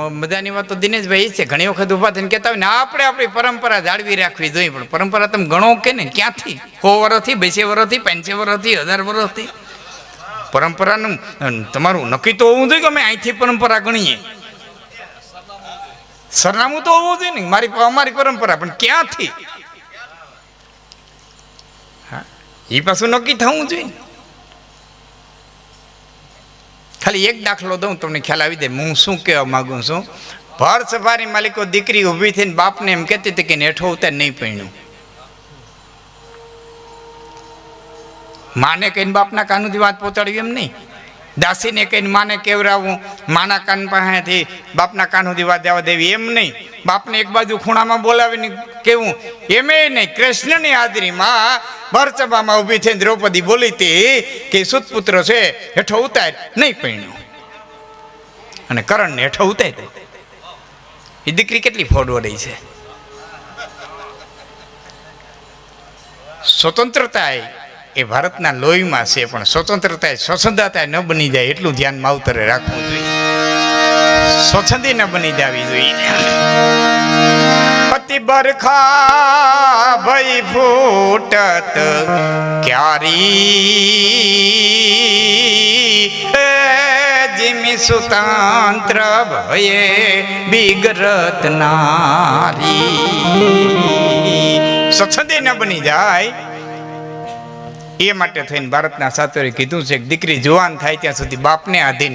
મજાની વાત તો દિનેશભાઈ એ છે, ઘણી વખત ઊભા થઈને કહેતા હોય ને આપણે આપણી પરંપરા જાળવી રાખવી જોઈએ, પણ પરંપરા તમે ગણો કે ને ક્યાંથી? 100 વર્ષથી, 200 વર્ષથી, 500 વર્ષથી, 1000 વર્ષથી? પરંપરાનું તમારું નક્કી તો હોવું જોઈએ કે અમે અહીંથી પરંપરા ગણીએ. સરનામું તો હોવું જોઈએ ને, અમારી પરંપરા, પણ ક્યાંથી? હા, એ પાછું નક્કી થવું જોઈએ. ખાલી એક દાખલો દઉં તમને ખ્યાલ આવી જાય હું શું કહેવા માગું છું. ભર સફારી માલિકો દીકરી ઊભી થઈને બાપને એમ કહેતી હતી કે નેઠો ઉતાર નહીં પૈણ્યું. માને કહીને બાપના કાનથી વાત પહોંચાડવી એમ નહીં, દાસીને કહીને માને કેવરાવું, માના કાન પાસેથી બાપના કાન સુધી વાત જવા દેવી એમ નહીં, બાપને એક બાજુ ખૂણામાં બોલાવીને કેવું એમે નહીં. કૃષ્ણની હાજરીમાં ભરસભામાં ઊભી થઈને દ્રૌપદી બોલી હતી કે સુતપુત્ર છે હેઠો ઉતાર, નહીં પૈણ્યો, અને કરણને હેઠો ઉતારી. એ દીકરી કેટલી ફોડવડી છે. સ્વતંત્રતા એ ભારતના લોહીમાં છે, પણ સ્વતંત્રતા સ્વચ્છંદતા ન બની જાય એટલું ધ્યાન માવતરે રાખવું જોઈએ. સ્વચ્છંદી ન બની જવી જોઈએ. પતિ બરખા ભઈ ફૂટત ક્યારી જીમી સુતંત્ર ભયે બિગરત નારી. સ્વચ્છંદી ન બની જાય એ માટે થઈને ભારતના શાસ્ત્રોએ કીધું છે કે દીકરી જુવાન થાય ત્યાં સુધી બાપને આધીન,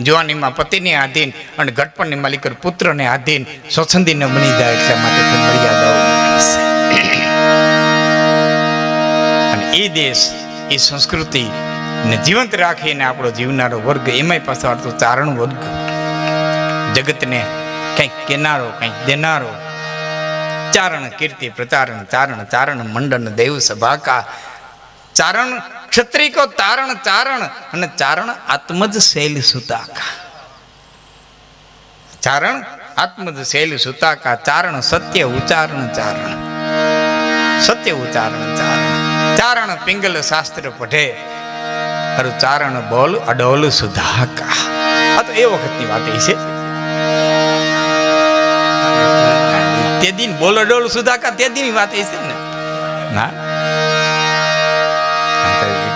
જુવાનીમાં પતિને આધીન અને ઘટપણની માલિકર પુત્રને આધીન સ્વચ્છંદી ન બની જાય એટલા માટે મર્યાદાઓ અને એ દેશ એ સંસ્કૃતિને જીવંત રાખીને આપણો જીવનારો વર્ગ, એમાંય પાછો તો ચારણ વર્ગ, જગતને કંઈક કેનારો કંઈક દેનારો. ચારણ કીર્તિ પ્રચારણ, ચારણ ચારણ મંડન દેવ સભાકા, ચારણ ક્ષત્રિય કો તારણ ચારણ, અને ચારણ આત્મજ શૈલ સુતાકા. ચારણ આત્મજ શૈલ સુતાકા, ચારણ સત્ય ઉચ્ચારણ ચારણ, સત્ય ઉચ્ચારણ ચારણ. ચારણ પિંગલ શાસ્ત્ર પઢે, અરુ ચારણ બોલ અડોલ સુધાકા. આ તો એ વખતની વાત છે. તે દિન બોલ અડોલ સુધાકા, તે દિન વાત છે ને. ના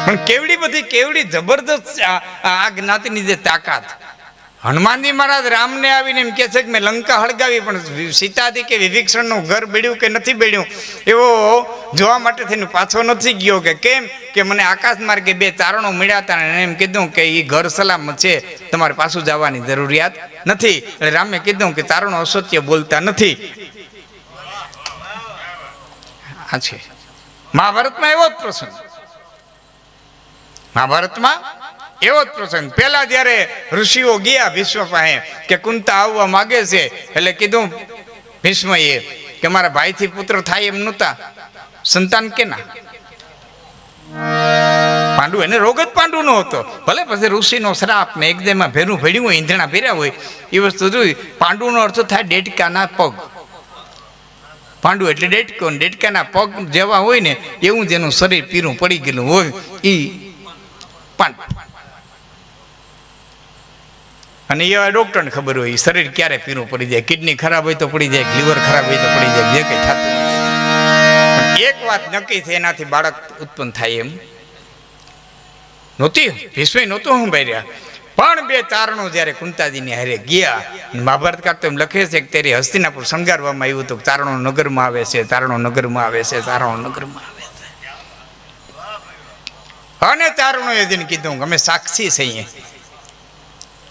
પણ કેવડી બધી કેવડી જબરદસ્ત આ જ્ઞાતિની જે તાકાત. હનુમાનજી મહારાજ રામને આવીને એમ કહે છે કે મેં લંકા હળગાવી, પણ સીતાજી કે વિભીષણનું ઘર બેડ્યું કે નથી બેડ્યું એવો જોવા માટે થઈને પાછો નથી ગયો. કે કેમ? કે મને આકાશ માર્ગે 2 ચારણો મળ્યા હતા અને એમ કીધું કે એ ઘર સલામત છે, તમારે પાછું જવાની જરૂરિયાત નથી. એટલે રામે કીધું કે ચારણો અસત્ય બોલતા નથી. આ છે મહાભારતમાં એવો જ પ્રસંગ. મહાભારતમાં એવો જ પ્રસંગ. પહેલા જ્યારે ઋષિઓ ગયા ભીષ્મ પાસે કે કુંતા આવવા માગે છે, એટલે કીધું ભીષ્મએ કે મારા ભાઈથી પુત્ર થાય એમ નહોતા, સંતાન કેના? પાંડુ, એને રોગ જ પાંડુ નો હતો. ભલે પછી ઋષિનો શ્રાપ ને એકદમ ભેરું ભેડ્યું હોય, ઈંધણા ભેર્યા હોય, એ વસ્તુ જોઈ. પાંડુનો અર્થ થાય ડેટકાના પગ. પાંડુ એટલે ડેટકો, ડેટકાના પગ જેવા હોય ને એવું જેનું શરીર પીરું પડી ગયેલું હોય એ પાંડુ. અને એવા ડોક્ટરને ખબર હોય શરીર ક્યારે પીરું પડી જાય, કિડની ખરાબ હોય તો પડી જાય, લીવર ખરાબ હોય તો પડી જાય, જે કંઈ થતું. એક વાત નક્કી છે, એનાથી બાળક ઉત્પન્ન થાય એમ નહોતી. ભીષ્મ નહોતું હું રહ્યા. પણ 2 ચારણો જ્યારે કુંતાજીની હારે ગયા, મહાભારત કાળ તો એમ લખે છે કે ત્યારે હસ્તિનાપુર શણગારવામાં આવ્યું હતું. ચારણો નગરમાં આવે છે, ચારણો નગરમાં આવે છે, ચારણો નગરમાં આવે છે. અને ચારણોએ જઈને કીધું અમે સાક્ષી છીએ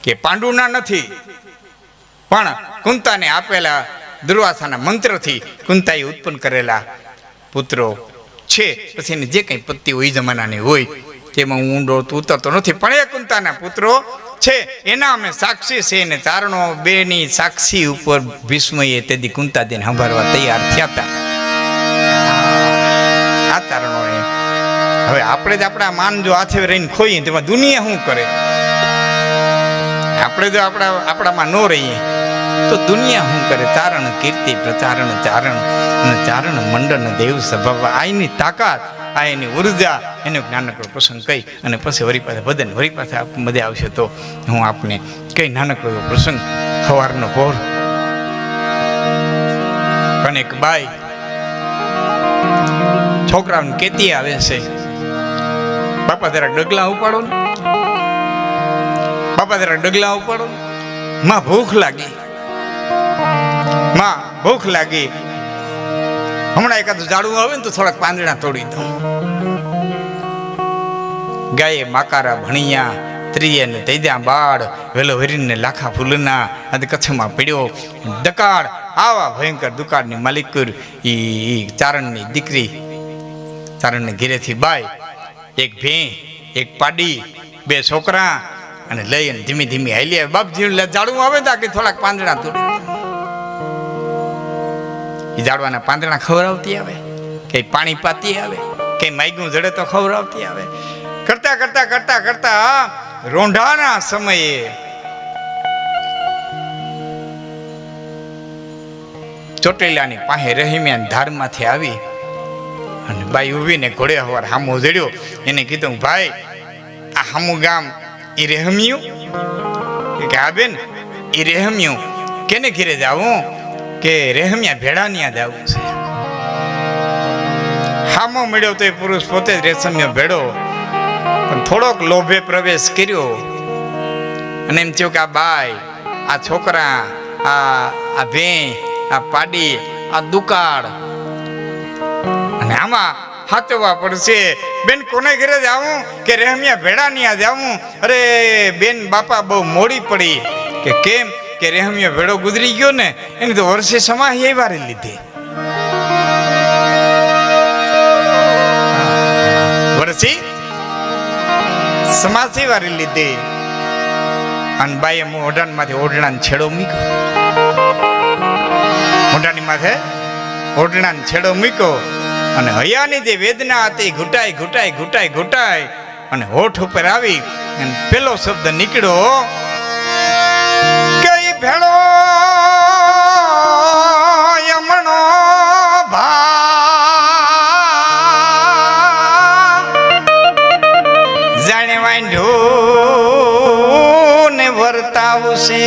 કે પાંડુના નથી, પણ કુંતાને આપેલા દુર્વાસાના મંત્રથી કુંતાએ ઉત્પન્ન કરેલા પુત્રો છે. પછી એની જે કંઈ પત્તી હોય જમાનાની હોય તેમાં હું ઊંડો ઉતરતો નથી, પણ એ કુંતાના પુત્રો છે, એના અમે સાક્ષી છે. અને ચારણો 2ની સાક્ષી ઉપર ભીષ્મએ તેથી કુંતાજીને સંભાળવા તૈયાર થયા હતા. આ ચારણોએ હવે આપણે જ આપણા માન જો હાથે રહીને ખોઈએ તેમાં દુનિયા શું કરે? આપણે જો આપણામાં ન રહીએ તો દુનિયા શું કરે? ચારણ કીર્તિ પ્રચારણ ચારણ અને ચારણ મંડન દેવ સભા. આ એની તાકાત, આ એની ઉર્જા, એનો નાનકડો પ્રસંગ કહી અને પછી વરી પાછા ભજન વરી પાછા મજા આવશે તો હું આપને કઈ નાનકડો પ્રસંગ સવારનો પોર અને એક બાઈ છોકરાઓને કેતી આવે છે, બાપા જરા ડગલા ઉપાડો ને, બાપા જરા ડગલા ઉપાડો ને. માં ભૂખ લાગી, માં ભૂખ લાગી, હમણાં એકાદું ઝાડવું આવે ને તો થોડાક પાંદડા તોડી દઉં. ગાયે માકારા ભણિયા ત્રીએ ને તૈદ્યા બાળ વેલો હરીને લાખા ફૂલના અને કચ્છમાં પડ્યો દકાળ. આવા ભયંકર દુકાળની માલિકુર ઈ ચારણની દીકરી, ચારણની ઘેરેથી બાઈ, એક ભેં એક પાડી, બે છોકરા અને લઈ અને ધીમી ધીમી હાલી આવે. બાપજી ઝાડવું આવે તો કે થોડાક પાંદડા તોડી, એ ઝાડવાના પાંદડા ખવડાવતી આવે, કઈ પાણી પાતી આવે, કઈ માયગું જડે તો ખવડાવતી આવે. કરતા કરતા કરતા કરતા રોંઢાના સમયે ચોટીલાની પાસે રહીમ્યા ધારમાંથી આવી અને બાઈ ઊભીને ઘોડે હવાર હામો જડ્યો. એને કીધું, ભાઈ આ હામું ગામ એ રહેમ્યું? કે હા બેન એ રહેમ્યું. કેને ઘેરે જાવું? કે રહેમ્યા ભેડાનિયા જાવું છે. હામો મળ્યો તો એ પુરુષ પોતે જ રેશમ્યો ભેડો, પણ થોડોક લોભે પ્રવેશ કર્યો અને એમ થયું કે આ બાઈ, આ છોકરા, આ ભેં, આ પાડી, આ દુકાળ, અને આમાં હાથવા પડશે. બેન કોને ઘરે જાવું? કે રહેમ્યા ભેડાનિયા જાવું. અરે બેન બાપા બહુ મોડી પડી. કે કેમ? કે રહેમ્યો ભેડો ગુજરી ગયો ને, એની તો વર્ષે સમાહી એ વારી લીધી. વર્ષી સમાસી વારી લીધી. અને બાઈએ ઓઢાણમાંથી ઓઢણાને છેડો મૂક્યો, મોઢાની માથે ઓઢણાને છેડો મૂક્યો અને હૈયાની જે વેદના હતી ઘૂંટાઈ ઘૂંટાઈ ઘૂંટાઈ ઘૂંટાઈ અને હોઠ ઉપર આવી અને પેલો શબ્દ નીકળ્યો કે ભેળો યમણો ભા જાણે વાંઢું ને વર્તાવશે.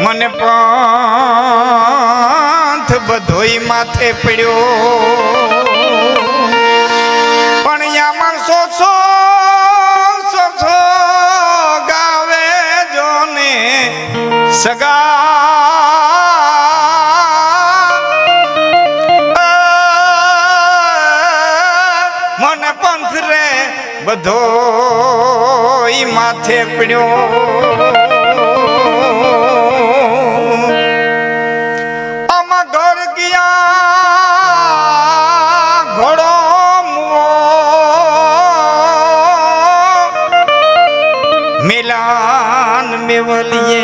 મને પંથ બધોય માથે પડ્યો, પણ યા માણસો સો ગાવે જો ને સગા. મને પંથ રે બધોય માથે પડ્યો. મેલાન મેવલીએ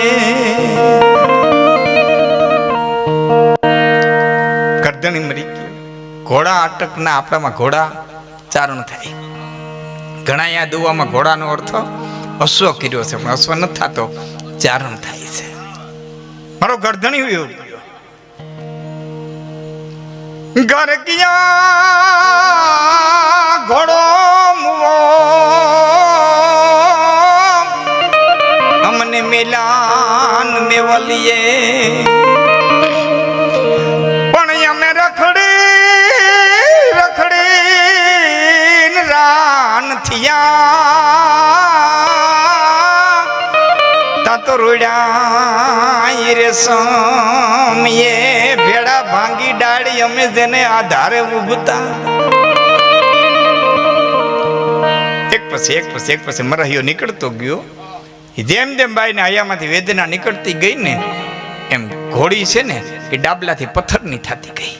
કરદણી મરી ગયો. ઘોડા અટકના આપણામાં ઘોડા ચારણ થાય. ઘણા યા દુવામાં ઘોડાનો અર્થ અશ્વ કર્યો છે, પણ અશ્વ નથી થતો, ચારણ થાય છે. મારો ગરધણી ગયો ઘર ગયા ઘોડો મુવો અમને મેલાન મેવલીએ. પણ અમે રખડી રખડી રાન થયા તા તો રોડ્યા રે સમયે ભેડા ભાંગી ડાળી અમે જેને આધારે ઉભતા. એક પછી મરહિયો નીકળતો ગયો. જેમ જેમ બાઈને હૈયામાંથી વેદના નીકળતી ગઈ ને એમ ઘોડી છે ને એ ડાબલાથી પથ્થરની થતી ગઈ,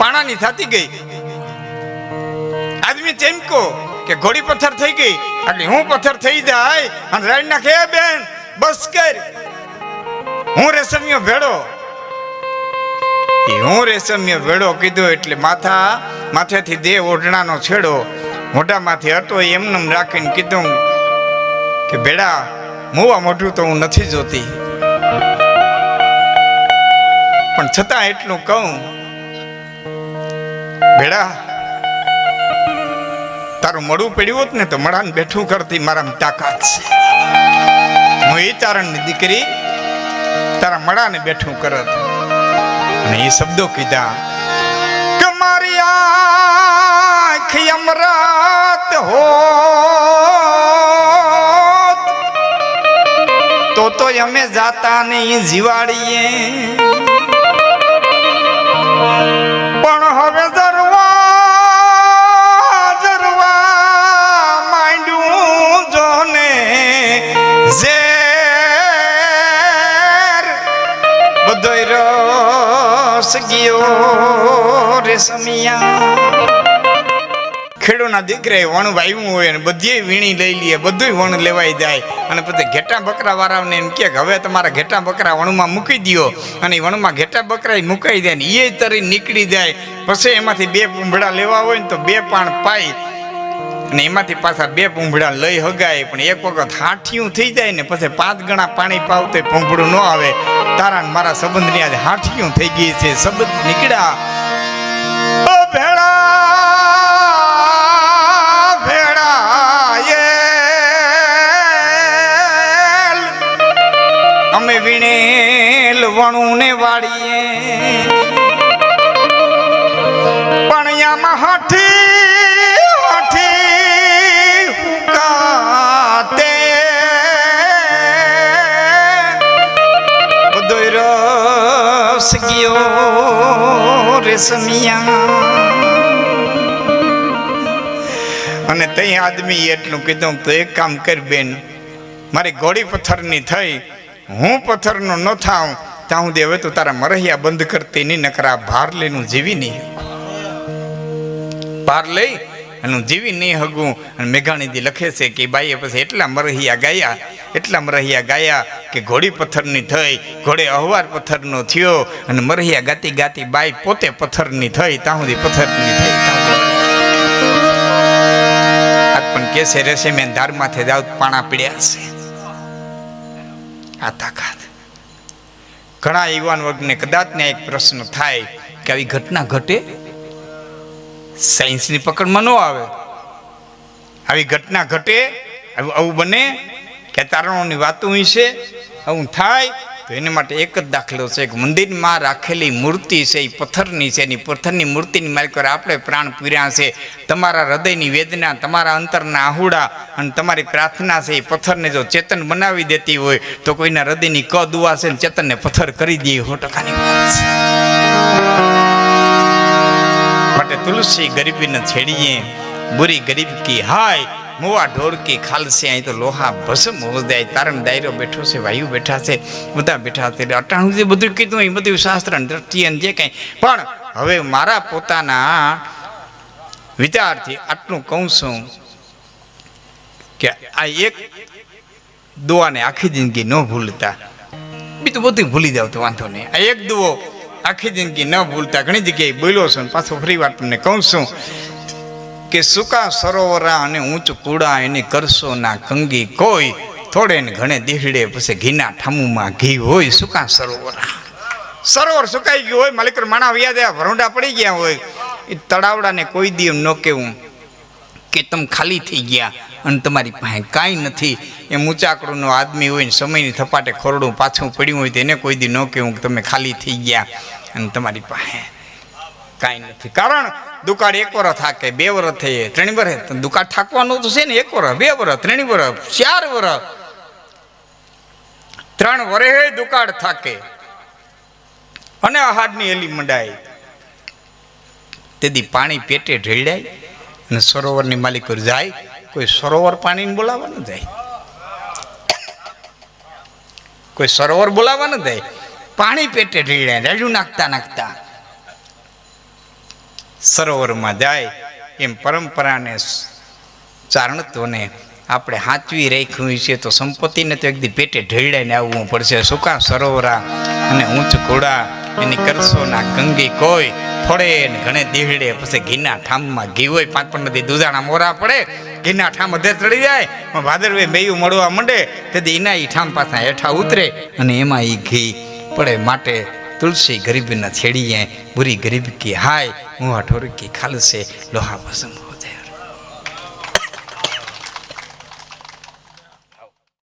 પાણાની થતી ગઈ. આદમી ચેમકો કે ઘોડી પથ્થર થઈ ગઈ એટલે હું પથ્થર થઈ જાય અને રાડ નાખે. બેન બસ કર, હું રેશમિયો ભેડો. હું રેશમિયો ભેડો કીધું એટલે માથેથી દે ઓઢણાનો છેડો મોઢામાંથી હતો એમને રાખીને કીધું કે ભેડા મુવા મોઢું તો હું નથી જોતી, છતાં એટલું કહું, ભેડા તારું મળું પડ્યું હોત ને તો મળાને બેઠું કરતી મારામાં તાકાત છે. હું એ ચારણની દીકરી તારા મળાને બેઠું કરત. અને એ શબ્દો કીધા કે મારી આંખ અમૃત હોત તો અમે જાતા નહીં જીવાડીએ, પણ હવે જરવા માંડ્યું જોને ઝેર બધોય રસ ગયો રે સમિયા. ખેડૂના દીકરાએ વણ વાવ્યું હોય અને બધી વીણી લઈ લઈએ, બધું વણ લેવાઈ જાય અને પછી ઘેટા બકરા વાળાને એમ કે હવે તમારા ઘેટા બકરા વણમાં મૂકી દો, અને વણમાં ઘેટા બકરા મુકાઈ જાય ને એ તરી નીકળી જાય. પછી એમાંથી 2 પૂંભડા લેવા હોય ને તો 2 પાણ પાઈ અને એમાંથી પાછા 2 પૂંભડા લઈ હગાય. પણ એક વખત હાઠિયું થઈ જાય ને પછી 5 ગણા પાણી પાવ તો પૂંભડું ન આવે. તારા મારા સંબંધની આજે હાઠિયું થઈ ગઈ છે. સંબંધ નીકળ્યા અમે વીણેલ વણું ને વાળીએ, પણ યામાં હાઠી હુકાતે બધોય રસ ગયો રે સમિયા. અને તઈ આદમી એટલું કીધું તો એક કામ કર બેન, મારી ઘોડી પથ્થરની થઈ, હું પથ્થરનો ન થાઉં ત્યાં સુધી હવે તો તારા મરહિયા બંધ કરતી નહીં, નકરા ભાર લઈને જીવી નહીં, ભાર લઈ અને હું જીવી નહીં હગું. અને મેઘાણીજી લખે છે કે બાઈએ પછી એટલા મરહિયા ગાયા કે ઘોડી પથ્થરની થઈ, ઘોડે અહવાર પથ્થરનો થયો, અને મરહિયા ગાતી ગાતી બાઈ પોતે પથ્થરની થઈ, ત્યાં સુધી પથ્થરની થઈ. આજ પણ કેસે રેસે મેં ધાર માથે જાવ પાણા પીડ્યા છે. આ તાકાત. ઘણા યુવાન વર્ગને કદાચ ને એક પ્રશ્ન થાય કે આવી ઘટના ઘટે, સાયન્સની પકડમાં ન આવે, આવી ઘટના ઘટે, આવું બને કે તારણોની વાતો છે, આવું થાય તો એના માટે એક જ દાખલો છે કે મંદિરમાં રાખેલી મૂર્તિ છે એ પથ્થરની છે. એની પથ્થરની મૂર્તિની માલિક આપણે પ્રાણ પીર્યા છે. તમારા હૃદયની વેદના, તમારા અંતરના આહુડા અને તમારી પ્રાર્થના છે એ પથ્થરને જો ચેતન બનાવી દેતી હોય તો કોઈના હૃદયની ક દુઆ છે ને ચેતનને પથ્થર કરી દે, 100% વાત છે. માટે તુલસી ગરીબી ન છેડીએ, બુરી ગરીબ કી હાય, મુવા ઢોર કી ખાલસે. અહીં તો લોહા ભસમ હો જાય. તારણ દાયરો બેઠો છે, વાયુ બેઠા છે, બધા બેઠા છે. અટાણું જે બધું કીધું એ બધું શાસ્ત્ર દ્રષ્ટિ અને જે કંઈ, પણ હવે મારા પોતાના વિચારથી આટલું કહું છું કે આ એક દુઆને આખી જિંદગી ન ભૂલતા, બીજું બધું ભૂલી જાવ તો વાંધો નહીં. આ એક દુઓ આખી જિંદગી ન ભૂલતા. ઘણી જગ્યાએ બોલ્યો છું, પાછો ફરી વાર તમને કહું છું કે સુકા સરોવરા અને ઊંચ કુડા એની કરશો ના કંગી કોઈ, થોડે ને ઘણે દીહડે પછી ઘીના ઠામુમાં ઘી હોય. સુકા સરોવર સુકાઈ ગયું હોય, માલિક માણા વ્યા દયા ભરોંડા પડી ગયા હોય, એ તળાવડાને કોઈ દી એમ ન કહેવું કે તમે ખાલી થઈ ગયા અને તમારી પાસે કાંઈ નથી. એમ ઊંચાકડુંનો આદમી હોય ને સમયની થપાટે ખોરડું પાછું પડ્યું હોય તો એને કોઈ દી ન કહેવું કે તમે ખાલી થઈ ગયા અને તમારી પાસે કાંઈ નથી. કારણ દુકાળ 1 વર્ષ થાકે, 2 વર્ષ થઈએ, 3 વર્ષ દુકાળ થાકવાનું તો છે ને. 1 વર્ષ, 2 વર્ષ, 3 વર્ષ, 4 વર્ષ, 3 વર્ષે દુકાળ થાકે અને આહારની એલી મંડાય. તેથી પાણી પેટે ઢેડાય અને સરોવરની માલિકો જાય. કોઈ સરોવર પાણીને બોલાવવા ન જાય, કોઈ સરોવર બોલાવવા ન જાય. પાણી પેટે ઢેડાય, રેડું નાખતા સરોવરમાં જાય. એમ પરંપરાને ચારણત્વને આપણે હાચવી રાખ્યું છે તો સંપત્તિને તો એકદી પેટે ઢેડાઈને આવવું પડશે. સુકા સરોવરા અને ઊંચ ઘોડા એની કરશો ના કંગી કોઈ, થોડે ને ઘણે દીહડે પછી ઘીના ઠામમાં ઘી હોય. 5 નદી દુધાણા મોરા પડે, ઘીના ઠામ અધે ચડી જાય, ભાદરવે બેયું મળવા માંડે તેથી એના એ ઠામ પાછા હેઠા ઉતરે અને એમાં એ ઘી પડે. માટે तुलसी गरीबी न छेड़िए बुरी गरीबी की हाय मुँह ठोर की खाल से लोहा भस्म हो जाए।